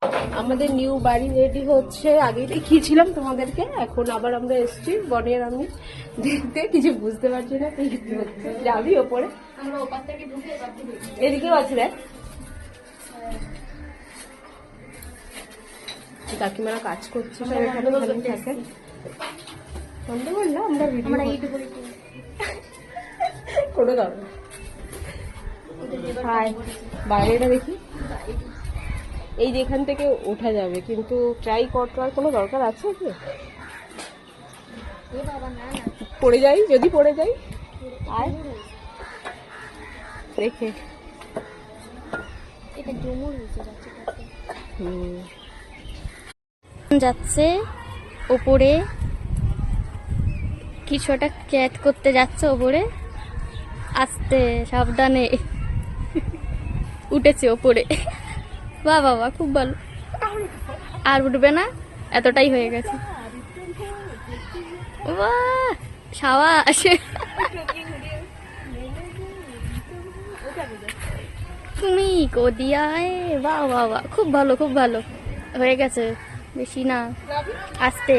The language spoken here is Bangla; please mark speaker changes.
Speaker 1: আমাদের নিউ বাড়ি রেডি হচ্ছে, আগে দেখিয়েছিলাম তোমাদেরকে। এখন আবার আমরা এসেছি বনি আর আমি দেখতে, কিছু বুঝতে পারছি না কি হচ্ছে। যাবি ওপরে? এদিকেও আছে দেখ, কাকিমারা কাজ করছে সব এখানে থাকে। বন্ধ করলাম আমরা কোনো দরকার বাইরেটা দেখি। এই যে এখান থেকে ওঠা যাবে, কিন্তু ট্রাই করার কোনো দরকার আছে কি? পড়ে যাই, যদি পড়ে যাই আর রেখে
Speaker 2: যাচ্ছে ওপরে, কিছু একটা ক্যাচ করতে যাচ্ছে ওপরে, আস্তে সাবধানে উঠেছে ওপরে। বাহ বাবা, খুব ভালো। আর উঠবে না, এতটাই হয়ে গেছে। বাহ, সাবাস। তুমি কদিয়ায়, বাহ বাহ বাহ, খুব ভালো খুব ভালো হয়ে গেছে। বেশি না, আস্তে।